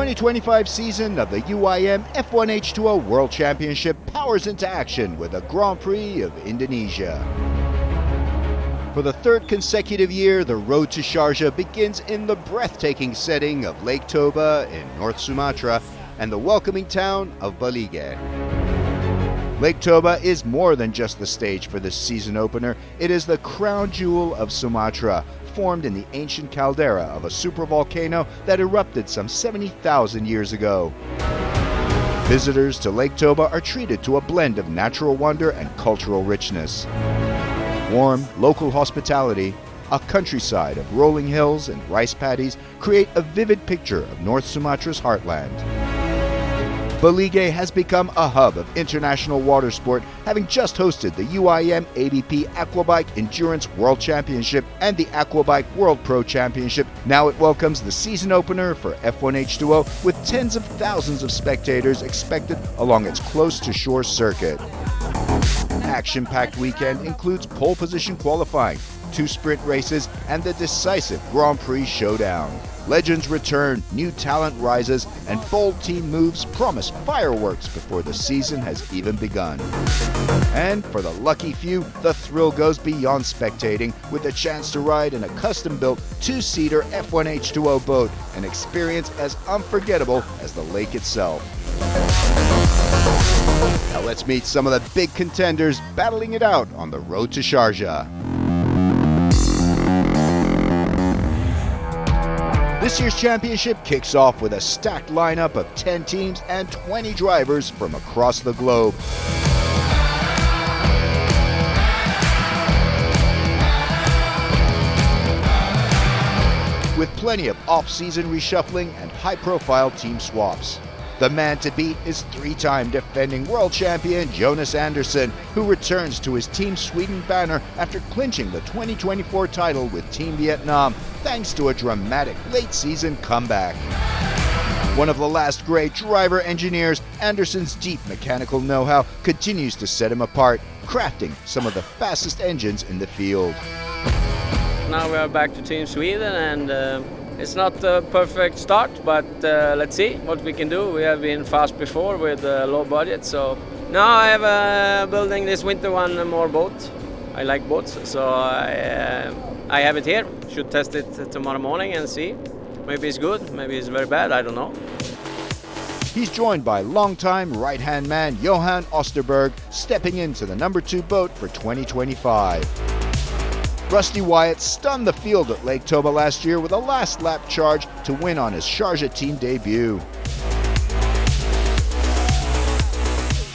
2025 season of the UIM F1 H2O World Championship powers into action with the Grand Prix of Indonesia. For the third consecutive year, the road to Sharjah begins in the breathtaking setting of Lake Toba in North Sumatra and the welcoming town of Balige. Lake Toba is more than just the stage for this season opener. It is the crown jewel of Sumatra, formed in the ancient caldera of a supervolcano that erupted some 70,000 years ago. Visitors to Lake Toba are treated to a blend of natural wonder and cultural richness. Warm, local hospitality, a countryside of rolling hills and rice paddies create a vivid picture of North Sumatra's heartland. Balige has become a hub of international water sport, having just hosted the UIM ABP Aquabike Endurance World Championship and the Aquabike World Pro Championship. Now it welcomes the season opener for F1 H2O with tens of thousands of spectators expected along its close-to-shore circuit. Action-packed weekend includes pole position qualifying, 2 sprint races, and the decisive Grand Prix showdown. Legends return, new talent rises, and bold team moves promise fireworks before the season has even begun. And for the lucky few, the thrill goes beyond spectating with a chance to ride in a custom-built 2-seater F1 H2O boat, an experience as unforgettable as the lake itself. Now let's meet some of the big contenders battling it out on the road to Sharjah. This year's championship kicks off with a stacked lineup of 10 teams and 20 drivers from across the globe. With plenty of off-season reshuffling and high-profile team swaps. The man to beat is 3-time defending world champion Jonas Andersson, who returns to his Team Sweden banner after clinching the 2024 title with Team Vietnam, thanks to a dramatic late-season comeback. One of the last great driver engineers, Andersson's deep mechanical know-how continues to set him apart, crafting some of the fastest engines in the field. Now we are back to Team Sweden, and it's not a perfect start, but let's see what we can do. We have been fast before with low budget, so now I have building this winter one more boat. I like boats, so I have it here. Should test it tomorrow morning and see. Maybe it's good, maybe it's very bad, I don't know. He's joined by longtime right-hand man Johan Osterberg, stepping into the number 2 boat for 2025. Rusty Wyatt stunned the field at Lake Toba last year with a last lap charge to win on his Sharjah team debut.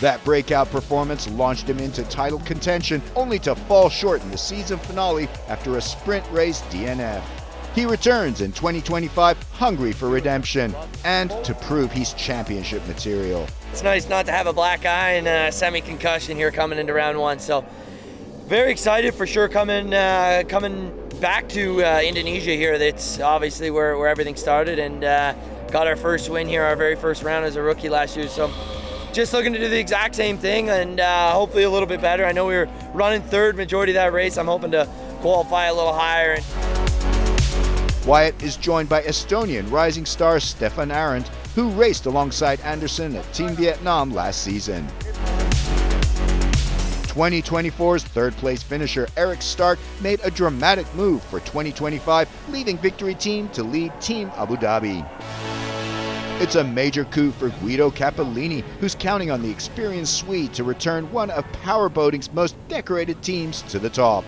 That breakout performance launched him into title contention, only to fall short in the season finale after a sprint race DNF. He returns in 2025 hungry for redemption and to prove he's championship material. It's nice not to have a black eye and a semi-concussion here coming into round 1, so very excited for sure coming back to Indonesia here. That's obviously where everything started, and got our first win here, our very first round as a rookie last year. So just looking to do the exact same thing and hopefully a little bit better. I know we were running third majority of that race. I'm hoping to qualify a little higher. Wyatt is joined by Estonian rising star Stefan Arendt, who raced alongside Andersson at Team Vietnam last season. 2024's third-place finisher Eric Stark made a dramatic move for 2025, leaving Victory Team to lead Team Abu Dhabi. It's a major coup for Guido Capellini, who's counting on the experienced Swede to return one of powerboating's most decorated teams to the top.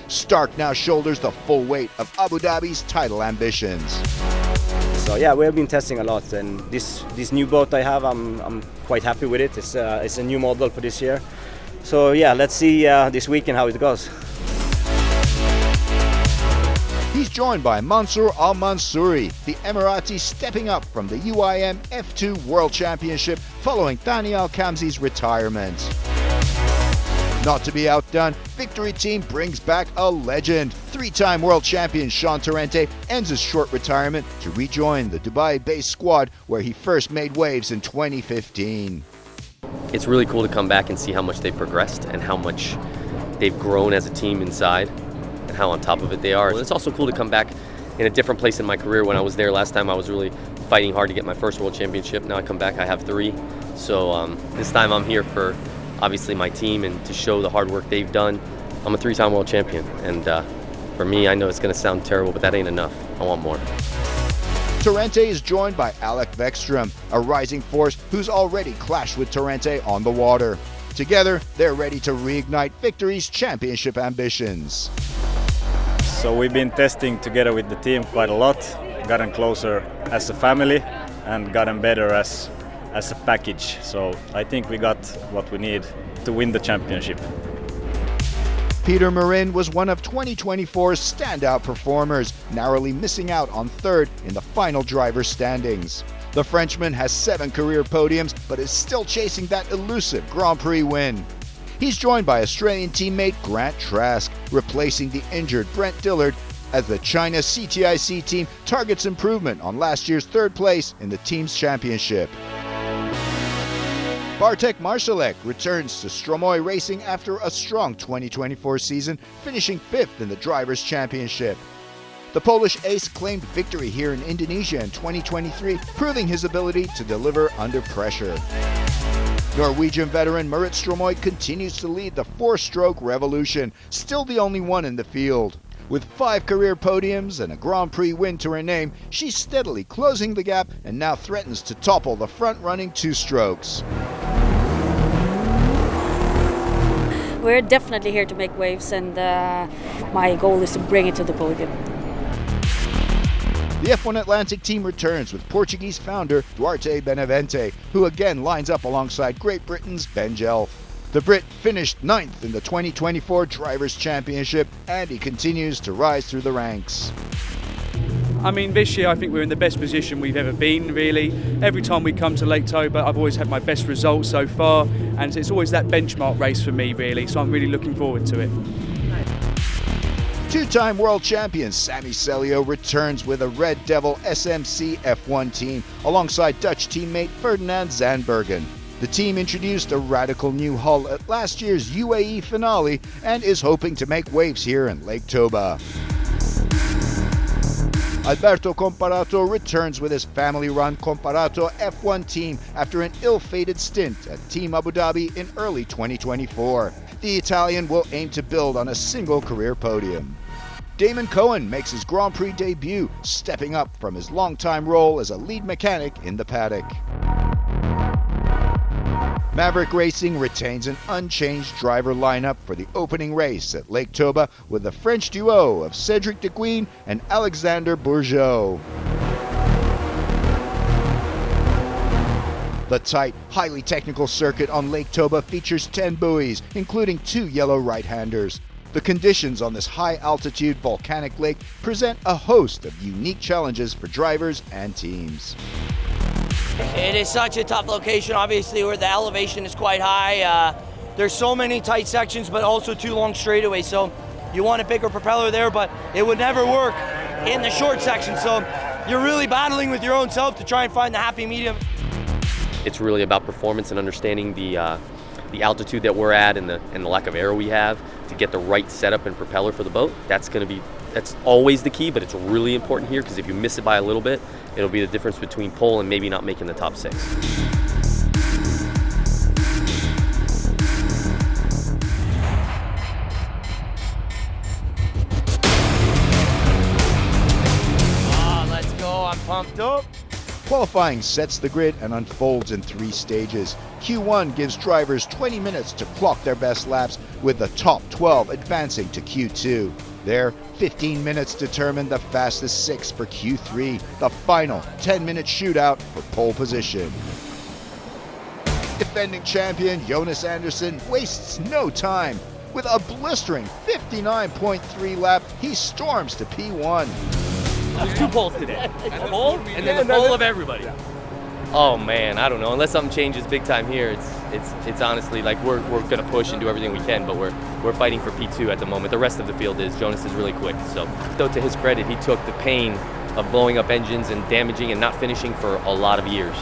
Stark now shoulders the full weight of Abu Dhabi's title ambitions. So yeah, we have been testing a lot, and this new boat I have, I'm quite happy with it. It's a new model for this year. So yeah, let's see this weekend how it goes. He's joined by Mansour Al-Mansouri, the Emirati stepping up from the UIM F2 World Championship following Thani Al-Kamzi's retirement. Not to be outdone, Victory Team brings back a legend. 3-time world champion Sean Torrente ends his short retirement to rejoin the Dubai-based squad where he first made waves in 2015. It's really cool to come back and see how much they've progressed and how much they've grown as a team inside and how on top of it they are. It's also cool to come back in a different place in my career. When I was there last time, I was really fighting hard to get my first World Championship. Now I come back, I have 3. So this time I'm here for obviously my team and to show the hard work they've done. I'm a 3-time World Champion, and for me, I know it's going to sound terrible, but that ain't enough. I want more. Torrente is joined by Alec Vekstrom, a rising force who's already clashed with Torrente on the water. Together, they're ready to reignite Victory's championship ambitions. So we've been testing together with the team quite a lot, gotten closer as a family and gotten better as a package. So I think we got what we need to win the championship. Peter Marin was one of 2024's standout performers, narrowly missing out on 3rd in the final driver's standings. The Frenchman has 7 career podiums, but is still chasing that elusive Grand Prix win. He's joined by Australian teammate Grant Trask, replacing the injured Brent Dillard as the China CTIC team targets improvement on last year's 3rd place in the team's championship. Bartek Marszalek returns to Stromoy Racing after a strong 2024 season, finishing 5th in the Drivers' Championship. The Polish ace claimed victory here in Indonesia in 2023, proving his ability to deliver under pressure. Norwegian veteran Marit Stromoy continues to lead the 4-stroke revolution, still the only one in the field. With 5 career podiums and a Grand Prix win to her name, she's steadily closing the gap and now threatens to topple the front-running 2-strokes. We're definitely here to make waves, and my goal is to bring it to the podium. The F1 Atlantic team returns with Portuguese founder Duarte Benavente, who again lines up alongside Great Britain's Ben Jelf. The Brit finished 9th in the 2024 Drivers' Championship, and he continues to rise through the ranks. I mean, this year I think we're in the best position we've ever been, really. Every time we come to Lake Toba, I've always had my best results so far, and it's always that benchmark race for me, really, so I'm really looking forward to it. 2-time world champion Sami Celio returns with a Red Devil SMC F1 team alongside Dutch teammate Ferdinand Zandbergen. The team introduced a radical new hull at last year's UAE finale and is hoping to make waves here in Lake Toba. Alberto Comparato returns with his family-run Comparato F1 team after an ill-fated stint at Team Abu Dhabi in early 2024. The Italian will aim to build on a single career podium. Damon Cohen makes his Grand Prix debut, stepping up from his longtime role as a lead mechanic in the paddock. Maverick Racing retains an unchanged driver lineup for the opening race at Lake Toba with the French duo of Cedric Deguine and Alexander Bourgeot. The tight, highly technical circuit on Lake Toba features 10 buoys, including 2 yellow right-handers. The conditions on this high-altitude volcanic lake present a host of unique challenges for drivers and teams. It is such a tough location, obviously, where the elevation is quite high. There's so many tight sections, but also 2 long straightaways, so you want a bigger propeller there, but it would never work in the short section, so you're really battling with your own self to try and find the happy medium. It's really about performance and understanding the altitude that we're at and the lack of air we have to get the right setup and propeller for the boat. That's always the key, but it's really important here because if you miss it by a little bit, it'll be the difference between pole and maybe not making the top 6. Let's go, I'm pumped up. Qualifying sets the grid and unfolds in 3 stages. Q1 gives drivers 20 minutes to clock their best laps, with the top 12 advancing to Q2. There, 15 minutes determine the fastest 6 for Q3, the final 10-minute shootout for pole position. Defending champion Jonas Andersson wastes no time. With a blistering 59.3 lap, he storms to P1. There's 2 poles today. A pole and then the pole of everybody. Oh man, I don't know. Unless something changes big time here, it's honestly like we're gonna push and do everything we can, but we're fighting for P2 at the moment. The rest of the field is. Jonas is really quick. So, though to his credit, he took the pain of blowing up engines and damaging and not finishing for a lot of years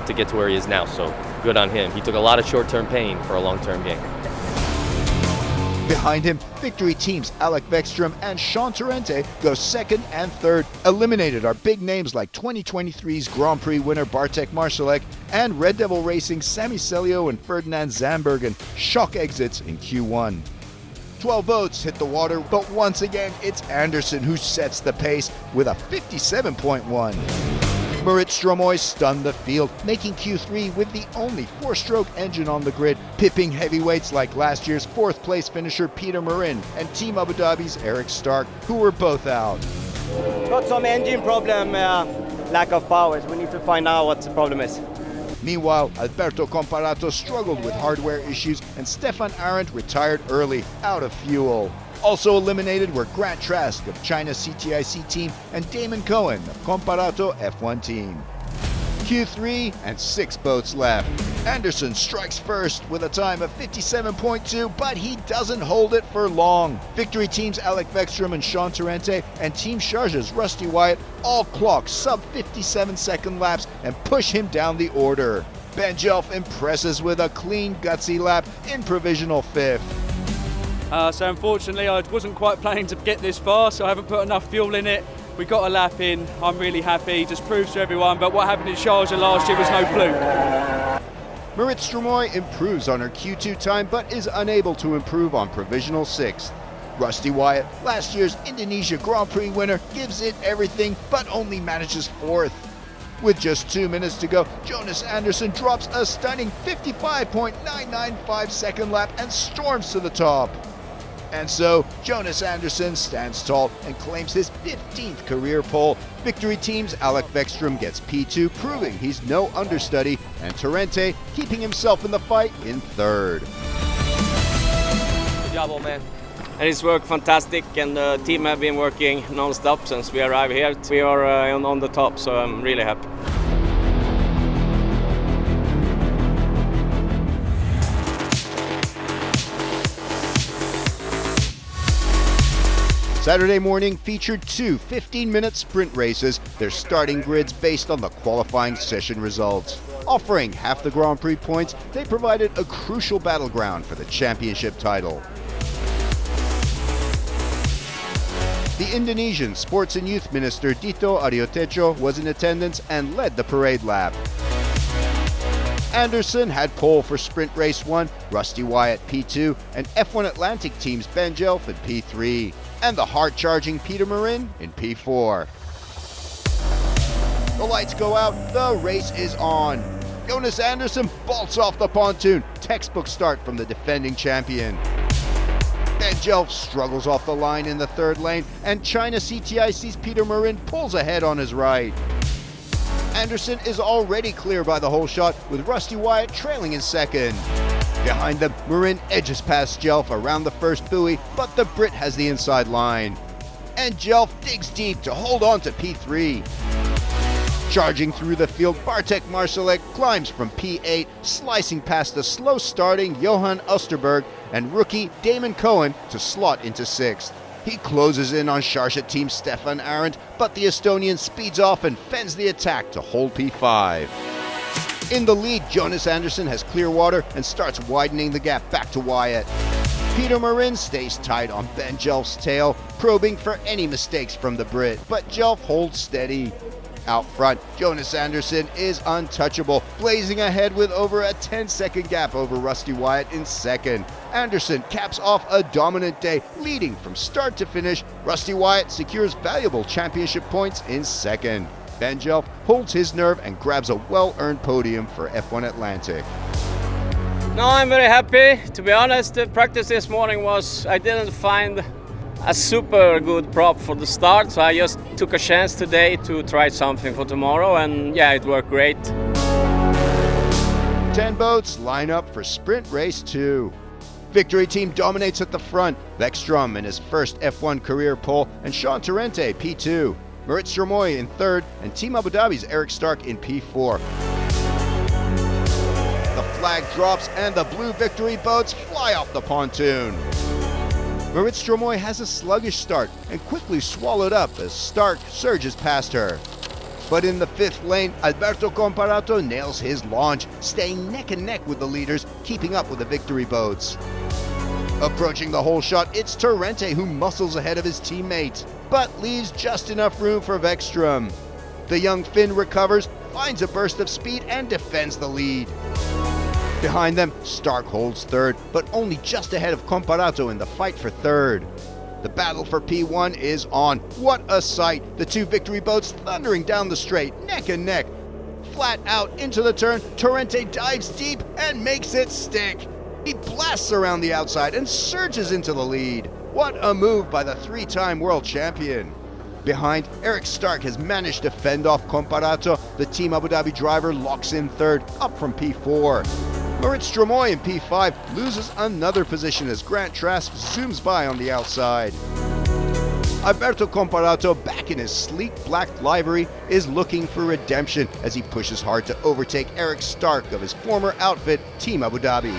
to get to where he is now. So good on him. He took a lot of short-term pain for a long-term gain. Behind him, victory teams Alec Bäckström and Sean Torrente go second and third. Eliminated are big names like 2023's Grand Prix winner Bartek Marszalek and Red Devil Racing Sami Celio and Ferdinand Zandbergen. Shock exits in Q1. 12 boats hit the water, but once again, it's Anderson who sets the pace with a 57.1. Marit Stromoy stunned the field, making Q3 with the only 4-stroke engine on the grid, pipping heavyweights like last year's 4th place finisher Peter Marin and Team Abu Dhabi's Eric Stark, who were both out. Got some engine problem, lack of powers. We need to find out what the problem is. Meanwhile, Alberto Comparato struggled with hardware issues and Stefan Arendt retired early, out of fuel. Also eliminated were Grant Trask of China's CTIC team and Damon Cohen of Comparato F1 team. Q3 and 6 boats left. Anderson strikes first with a time of 57.2, but he doesn't hold it for long. Victory teams Alec Bäckström and Sean Torrente and Team Charge's Rusty Wyatt all clock sub 57-second laps and push him down the order. Ben Jelf impresses with a clean, gutsy lap in provisional 5th. So unfortunately I wasn't quite planning to get this far, so I haven't put enough fuel in it. We got a lap in, I'm really happy, just proves to everyone, but what happened in Sharjah last year was no fluke. Marit Stromoy improves on her Q2 time but is unable to improve on provisional 6th. Rusty Wyatt, last year's Indonesia Grand Prix winner, gives it everything but only manages 4th. With just 2 minutes to go, Jonas Andersson drops a stunning 55.995 second lap and storms to the top. And so, Jonas Andersson stands tall and claims his 15th career pole. Victory teams Alec Bäckström gets P2, proving he's no understudy, and Torrente keeping himself in the fight in 3rd. Good job, old man. And it's worked fantastic, and the team have been working non-stop since we arrived here. We are on the top, so I'm really happy. Saturday morning featured 2 15-minute sprint races, their starting grids based on the qualifying session results. Offering half the Grand Prix points, they provided a crucial battleground for the championship title. The Indonesian Sports and Youth Minister Dito Aryotejo was in attendance and led the parade lap. Anderson had pole for sprint race 1, Rusty Wyatt P2, and F1 Atlantic teams Ben Jelf in P3, and the hard-charging Peter Marin in P4. The lights go out, the race is on. Jonas Andersson bolts off the pontoon, textbook start from the defending champion. Ben Jelf struggles off the line in the 3rd lane, and China CTIC's Peter Marin pulls ahead on his right. Anderson is already clear by the whole shot, with Rusty Wyatt trailing in 2nd. Behind them, Marin edges past Jelf around the 1st buoy, but the Brit has the inside line. And Jelf digs deep to hold on to P3. Charging through the field, Bartek Marszalek climbs from P8, slicing past the slow-starting Johan Osterberg and rookie Damon Cohen to slot into 6th. He closes in on Sharjah team Stefan Arendt, but the Estonian speeds off and fends the attack to hold P5. In the lead, Jonas Andersson has clear water and starts widening the gap back to Wyatt. Peter Marin stays tight on Ben Jelf's tail, probing for any mistakes from the Brit, but Jelf holds steady. Out front, Jonas Andersson is untouchable, blazing ahead with over a 10-second gap over Rusty Wyatt in 2nd. Andersson caps off a dominant day, leading from start to finish. Rusty Wyatt secures valuable championship points in 2nd. Ben Jelf holds his nerve and grabs a well-earned podium for F1 Atlantic. No, I'm very happy. To be honest, the practice this morning I didn't find a super good prop for the start, so I just took a chance today to try something for tomorrow, and yeah, it worked great. 10 boats line up for sprint race 2. Victory team dominates at the front, Bäckström in his first F1 career pole, and Sean Torrente P2. Marit Stromoy in 3rd, and Team Abu Dhabi's Eric Stark in P4. The flag drops and the blue victory boats fly off the pontoon. Marit Stromoy has a sluggish start and quickly swallowed up as Stark surges past her. But in the 5th lane, Alberto Comparato nails his launch, staying neck and neck with the leaders, keeping up with the victory boats. Approaching the hole shot, it's Torrente who muscles ahead of his teammate, but leaves just enough room for Vekstrom. The young Finn recovers, finds a burst of speed, and defends the lead. Behind them, Stark holds third, but only just ahead of Comparato in the fight for third. The battle for P1 is on. What a sight! The two victory boats thundering down the straight, neck and neck. Flat out into the turn, Torrente dives deep and makes it stick. He blasts around the outside and surges into the lead. What a move by the three-time world champion. Behind, Eric Stark has managed to fend off Comparato. The Team Abu Dhabi driver locks in third, up from P4. Moritz Stromoy in P5 loses another position as Grant Trask zooms by on the outside. Alberto Comparato, back in his sleek black livery, is looking for redemption as he pushes hard to overtake Eric Stark of his former outfit, Team Abu Dhabi.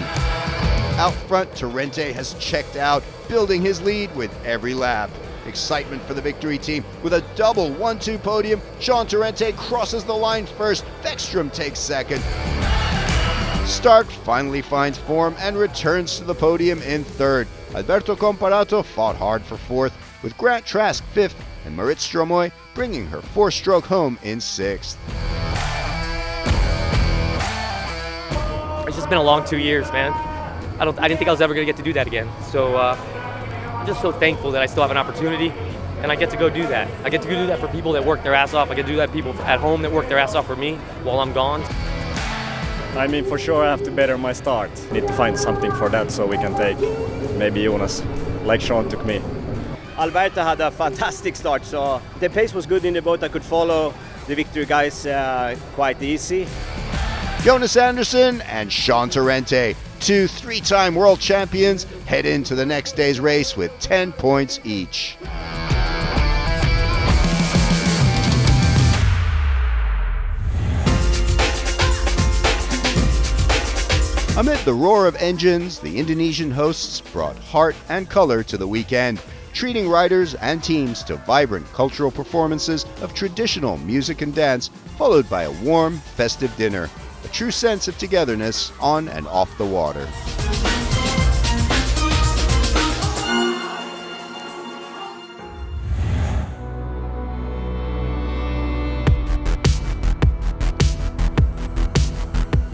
Out front, Torrente has checked out, building his lead with every lap. Excitement for the victory team. With a double 1-2 podium, Jean Torrente crosses the line first, Vekstrom takes second. Stark finally finds form and returns to the podium in third. Alberto Comparato fought hard for fourth, with Grant Trask fifth and Moritz Stromoy bringing her four-stroke home in sixth. It's just been a long 2 years, man. I didn't think I was ever going to get to do that again. So I'm just so thankful that I still have an opportunity and I get to go do that. I get to go do that for people that work their ass off. I get to do that for people at home that work their ass off for me while I'm gone. I mean, for sure I have to better my start. Need to find something for that so we can take maybe Jonas, like Sean took me. Alberto had a fantastic start, so the pace was good in the boat. I could follow the victory guys quite easy. Jonas Andersson and Sean Torrente, two three-time world champions, head into the next day's race with 10 points each. Amid the roar of engines, the Indonesian hosts brought heart and color to the weekend, treating riders and teams to vibrant cultural performances of traditional music and dance, followed by a warm, festive dinner. A true sense of togetherness on and off the water.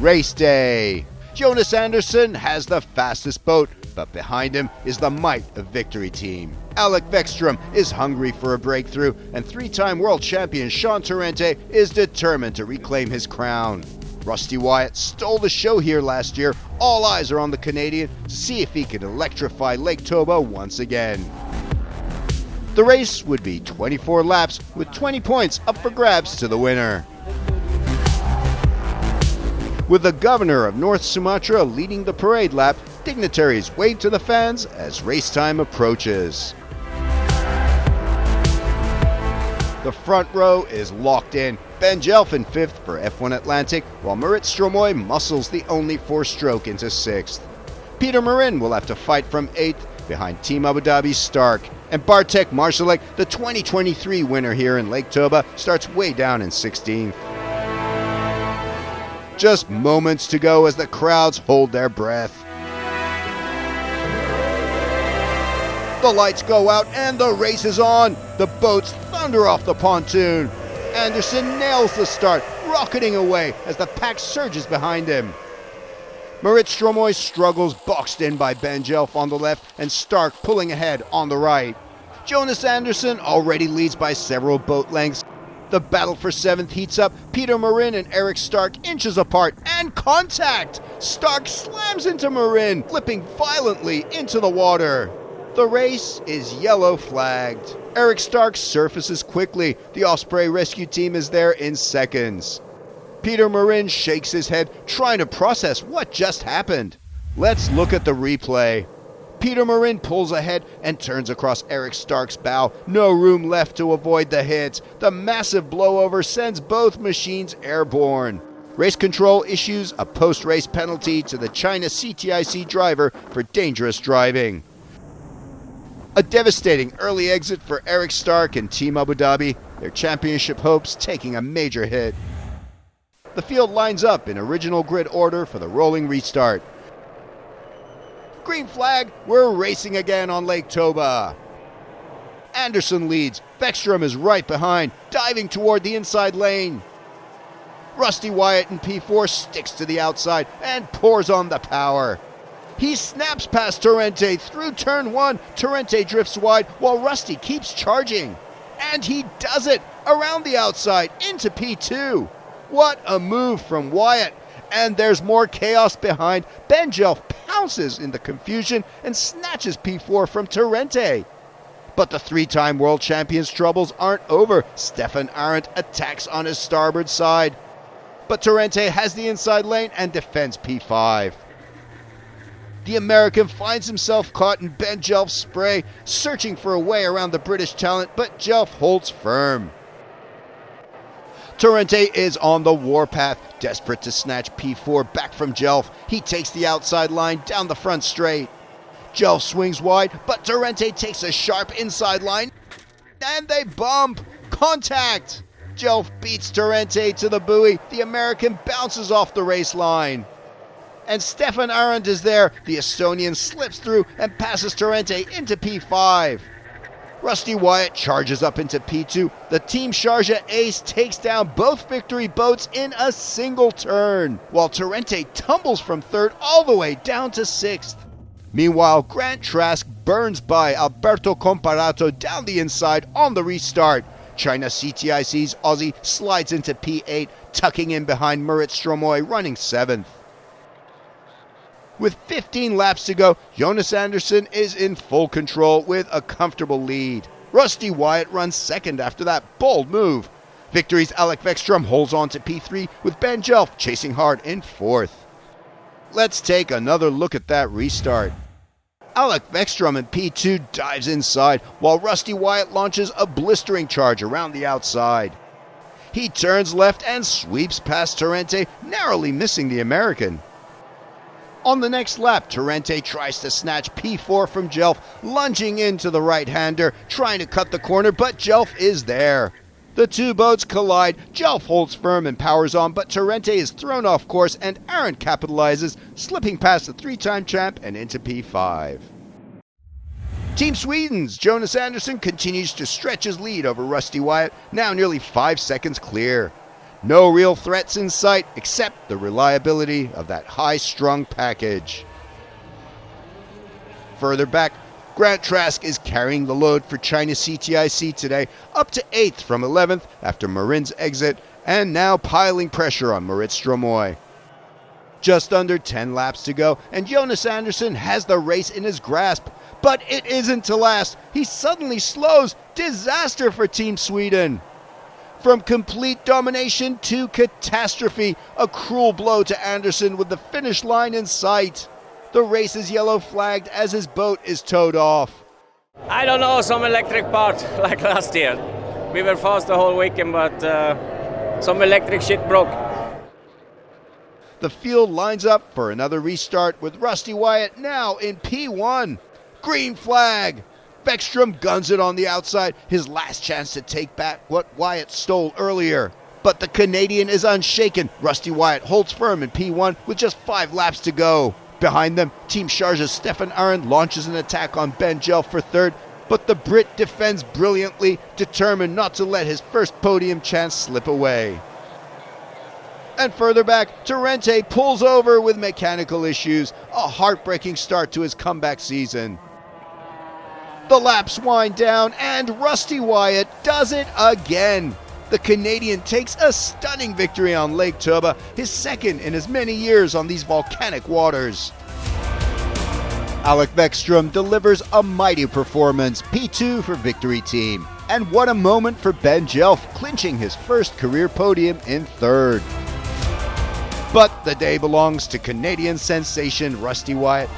Race day. Jonas Andersson has the fastest boat, but behind him is the might of Victory Team. Alec Vekstrom is hungry for a breakthrough, and three-time world champion Sean Torrente is determined to reclaim his crown. Rusty Wyatt stole the show here last year. All eyes are on the Canadian to see if he can electrify Lake Toba once again. The race would be 24 laps with 20 points up for grabs to the winner. With the governor of North Sumatra leading the parade lap, dignitaries wave to the fans as race time approaches. The front row is locked in. Ben Jelf in fifth for F1 Atlantic, while Moritz Stromoy muscles the only four-stroke into sixth. Peter Marin will have to fight from eighth behind Team Abu Dhabi's Stark. And Bartek Marsalek, the 2023 winner here in Lake Toba, starts way down in 16th. Just moments to go as the crowds hold their breath. The lights go out and the race is on. The boats thunder off the pontoon. Andersson nails the start, rocketing away as the pack surges behind him. Moritz Stromoy struggles, boxed in by Ben Jelf on the left and Stark pulling ahead on the right. Jonas Andersson already leads by several boat lengths. The battle for seventh heats up. Peter Marin and Eric Stark inches apart, and contact! Stark slams into Marin, flipping violently into the water. The race is yellow flagged. Eric Stark surfaces quickly. The Osprey rescue team is there in seconds. Peter Marin shakes his head, trying to process what just happened. Let's look at the replay. Peter Marin pulls ahead and turns across Eric Stark's bow. No room left to avoid the hits. The massive blowover sends both machines airborne. Race control issues a post-race penalty to the China CTIC driver for dangerous driving. A devastating early exit for Eric Stark and Team Abu Dhabi, their championship hopes taking a major hit. The field lines up in original grid order for the rolling restart. Green flag, we're racing again on Lake Toba. Anderson leads, Bäckström is right behind, diving toward the inside lane. Rusty Wyatt in P4 sticks to the outside and pours on the power. He snaps past Torrente through turn 1. Torrente drifts wide while Rusty keeps charging. And he does it around the outside into P2. What a move from Wyatt. And there's more chaos behind. Ben Jelf pounces in the confusion and snatches P4 from Torrente. But the 3-time world champion's troubles aren't over. Stefan Arendt attacks on his starboard side. But Torrente has the inside lane and defends P5. The American finds himself caught in Ben Jelf's spray, searching for a way around the British talent, but Jelf holds firm. Torrente is on the warpath, desperate to snatch P4 back from Jelf. He takes the outside line down the front straight. Jelf swings wide, but Torrente takes a sharp inside line, and they bump. Contact! Jelf beats Torrente to the buoy. The American bounces off the race line. And Stefan Arendt is there. The Estonian slips through and passes Torrente into P5. Rusty Wyatt charges up into P2. The Team Sharjah ace takes down both victory boats in a single turn, while Torrente tumbles from 3rd all the way down to 6th. Meanwhile, Grant Trask burns by Alberto Comparato down the inside on the restart. China CTIC's Aussie slides into P8, tucking in behind Marit Stromoy, running 7th. With 15 laps to go, Jonas Andersson is in full control with a comfortable lead. Rusty Wyatt runs 2nd after that bold move. Victory's Alec Bäckström holds on to P3 with Ben Jelf chasing hard in 4th. Let's take another look at that restart. Alec Bäckström in P2 dives inside while Rusty Wyatt launches a blistering charge around the outside. He turns left and sweeps past Torrente, narrowly missing the American. On the next lap, Torrente tries to snatch P4 from Jelf, lunging into the right-hander, trying to cut the corner, but Jelf is there. The two boats collide, Jelf holds firm and powers on, but Torrente is thrown off course and Arendt capitalizes, slipping past the 3-time champ and into P5. Team Sweden's Jonas Andersson continues to stretch his lead over Rusty Wyatt, now nearly 5 seconds clear. No real threats in sight except the reliability of that high-strung package. Further back, Grant Trask is carrying the load for China CTIC today, up to 8th from 11th after Marin's exit, and now piling pressure on Marit Stromoy. Just under 10 laps to go, and Jonas Andersson has the race in his grasp. But it isn't to last. He suddenly slows. Disaster for Team Sweden. From complete domination to catastrophe, a cruel blow to Andersson with the finish line in sight. The race is yellow flagged as his boat is towed off. I don't know, some electric part like last year. We were fast the whole weekend, but some electric shit broke. The field lines up for another restart with Rusty Wyatt now in P1. Green flag. Bäckström guns it on the outside, his last chance to take back what Wyatt stole earlier. But the Canadian is unshaken. Rusty Wyatt holds firm in P1 with just 5 laps to go. Behind them, Team Sharjah's Stefan Arendt launches an attack on Ben Jelf for 3rd, but the Brit defends brilliantly, determined not to let his first podium chance slip away. And further back, Torrente pulls over with mechanical issues, a heartbreaking start to his comeback season. The laps wind down, and Rusty Wyatt does it again. The Canadian takes a stunning victory on Lake Toba, his 2nd in as many years on these volcanic waters. Alec Bäckström delivers a mighty performance, P2 for Victory Team. And what a moment for Ben Jelf, clinching his first career podium in 3rd. But the day belongs to Canadian sensation Rusty Wyatt.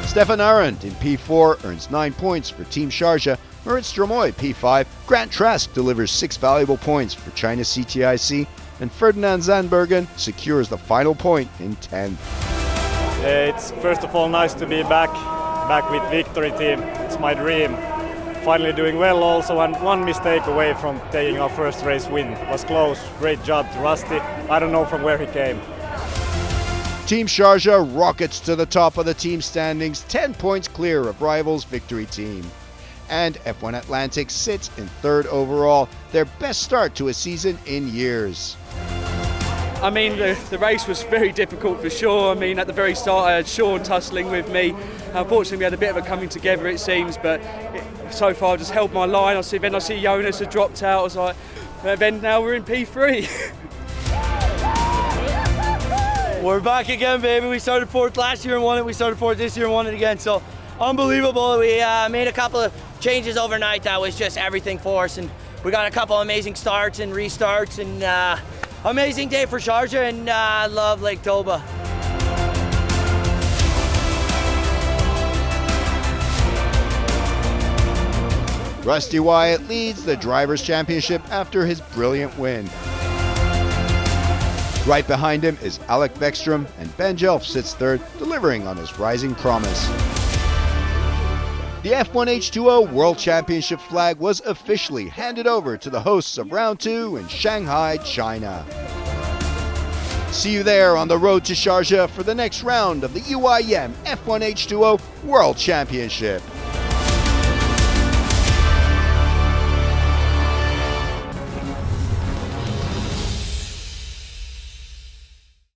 Stefan Arendt in P4 earns 9 points for Team Sharjah. Marit Stromoy P5. Grant Trask delivers 6 valuable points for China CTIC. And Ferdinand Zandbergen secures the final point in 10th. It's first of all nice to be back with Victory Team. It's my dream. Finally doing well also, and one mistake away from taking our first race win. It was close. Great job to Rusty. I don't know from where he came. Team Sharjah rockets to the top of the team standings, 10 points clear of rivals Victory Team. And F1 Atlantic sits in third overall, their best start to a season in years. I mean, the race was very difficult for sure. I mean, at the very start, I had Sean tussling with me. Unfortunately, we had a bit of a coming together, it seems, but so far I've just held my line. Then I see Jonas had dropped out. I was like, then now we're in P3. We're back again, baby. We started fourth last year and won it. We started fourth this year and won it again. So unbelievable. We made a couple of changes overnight that was just everything for us, and we got a couple of amazing starts and restarts, and amazing day for Sharjah, and love Lake Toba. Rusty Wyatt leads the Drivers' Championship after his brilliant win. Right behind him is Alec Beckstrom, and Ben Jelf sits third, delivering on his rising promise. The F1H2O World Championship flag was officially handed over to the hosts of Round 2 in Shanghai, China. See you there on the road to Sharjah for the next round of the UIM F1H2O World Championship.